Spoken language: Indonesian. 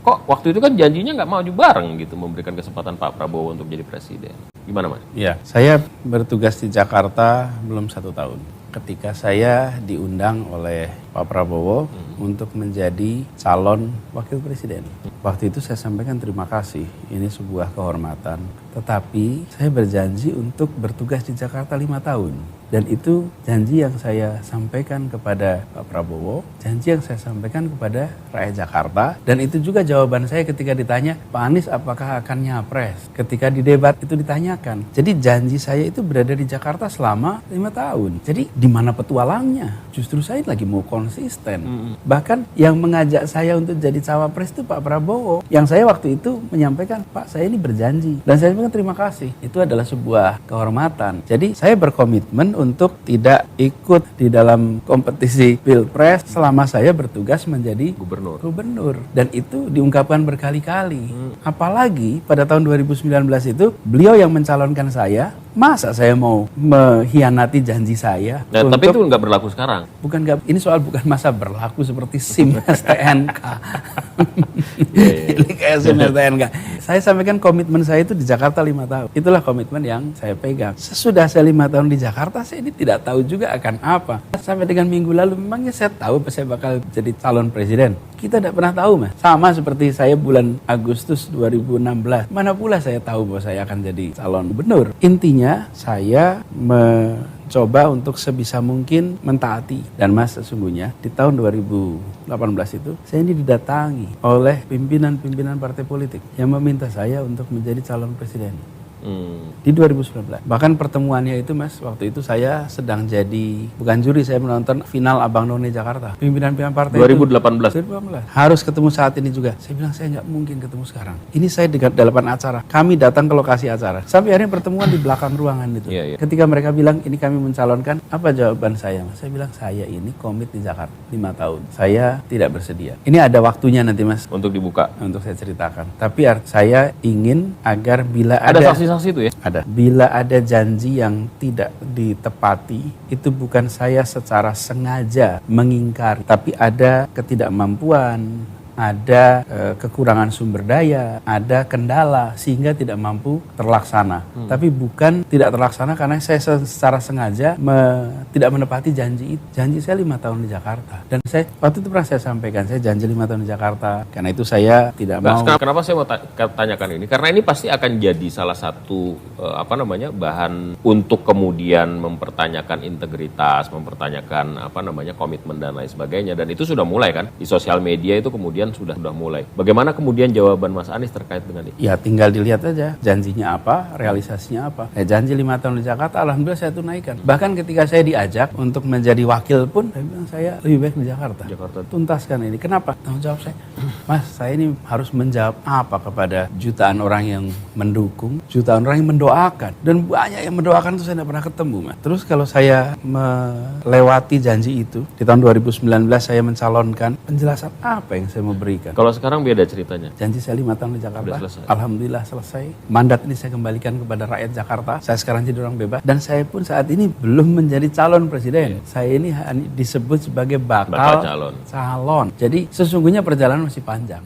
kok waktu itu kan janjinya nggak maju bareng gitu, memberikan kesempatan Pak Prabowo untuk jadi presiden. Gimana Mas? Ya, saya bertugas di Jakarta belum 1 tahun. Ketika saya diundang oleh Pak Prabowo untuk menjadi calon wakil presiden. Waktu itu saya sampaikan terima kasih, ini sebuah kehormatan. Tetapi saya berjanji untuk bertugas di Jakarta 5 tahun. Dan itu janji yang saya sampaikan kepada Pak Prabowo, janji yang saya sampaikan kepada rakyat Jakarta. Dan itu juga jawaban saya ketika ditanya, Pak Anies apakah akan nyapres? Ketika di debat itu ditanyakan. Jadi janji saya itu berada di Jakarta selama 5 tahun. Jadi di mana petualangnya? Justru saya lagi mau konsisten. Bahkan yang mengajak saya untuk jadi cawapres itu Pak Prabowo. Yang saya waktu itu menyampaikan, Pak saya ini berjanji. Dan saya sampaikan terima kasih. Itu adalah sebuah kehormatan. Jadi saya berkomitmen untuk tidak ikut di dalam kompetisi Pilpres selama saya bertugas menjadi gubernur. Dan itu diungkapkan berkali-kali. Apalagi pada tahun 2019 itu beliau yang mencalonkan saya. Masa saya mau mengkhianati janji saya? Nah, tapi itu nggak berlaku sekarang. Ini soal bukan masa berlaku seperti SIM STNK. Ini kayak SIM STNK. Saya sampaikan komitmen saya itu di Jakarta 5 tahun. Itulah komitmen yang saya pegang. Sesudah saya 5 tahun di Jakarta, saya ini tidak tahu juga akan apa. Sampai dengan minggu lalu, memangnya saya tahu saya bakal jadi calon presiden? Kita tidak pernah tahu, Mas. Sama seperti saya bulan Agustus 2016. Mana pula saya tahu bahwa saya akan jadi calon gubernur. Intinya, saya mencoba untuk sebisa mungkin mentaati. Dan Mas, sesungguhnya di tahun 2018 itu, saya ini didatangi oleh pimpinan-pimpinan partai politik yang meminta saya untuk menjadi calon presiden. Di 2019. Bahkan pertemuannya itu Mas, waktu itu saya sedang jadi, bukan juri, saya menonton final Abang None Jakarta. Pimpinan-pimpinan partai 2018. 2018. Harus ketemu saat ini juga. Saya bilang saya nggak mungkin ketemu sekarang. Ini saya di hadapan acara. Kami datang ke lokasi acara. Sampai akhirnya pertemuan di belakang ruangan itu. Ketika mereka bilang ini kami mencalonkan, apa jawaban saya? Mas? Saya bilang saya ini komit di Jakarta 5 tahun. Saya tidak bersedia. Ini ada waktunya nanti Mas. Untuk dibuka. Untuk saya ceritakan. Tapi saya ingin agar bila ada saksi itu ya? Ada. Bila ada janji yang tidak ditepati, itu bukan saya secara sengaja mengingkari, tapi ada ketidakmampuan, ada kekurangan sumber daya, ada kendala sehingga tidak mampu terlaksana. Tapi bukan tidak terlaksana karena saya secara sengaja tidak menepati janji itu. Janji saya 5 tahun di Jakarta. Dan saya waktu itu pernah saya sampaikan, saya janji 5 tahun di Jakarta. Karena itu saya tidak mau. Kenapa saya mau tanyakan ini? Karena ini pasti akan jadi salah satu bahan untuk kemudian mempertanyakan integritas, mempertanyakan komitmen dan lain sebagainya. Dan itu sudah mulai kan di sosial media itu kemudian sudah mulai. Bagaimana kemudian jawaban Mas Anies terkait dengan itu? Ya tinggal dilihat aja janjinya apa, realisasinya apa. Janji 5 tahun di Jakarta, alhamdulillah saya tunaikan. Bahkan ketika saya diajak untuk menjadi wakil pun, saya bilang saya lebih baik di Jakarta. Tuntaskan ini. Kenapa? Tanggung jawab saya. Mas, saya ini harus menjawab apa kepada jutaan orang yang mendukung, jutaan orang yang mendoakan. Dan banyak yang mendoakan itu saya tidak pernah ketemu, Mas. Terus kalau saya melewati janji itu, di tahun 2019 saya mencalonkan, penjelasan apa yang saya mau berikan. Kalau sekarang beda ceritanya. Janji saya 5 tahun di Jakarta. Alhamdulillah selesai. Mandat ini saya kembalikan kepada rakyat Jakarta. Saya sekarang jadi orang bebas. Dan saya pun saat ini belum menjadi calon presiden. Saya ini disebut sebagai bakal calon. Jadi sesungguhnya perjalanan masih panjang.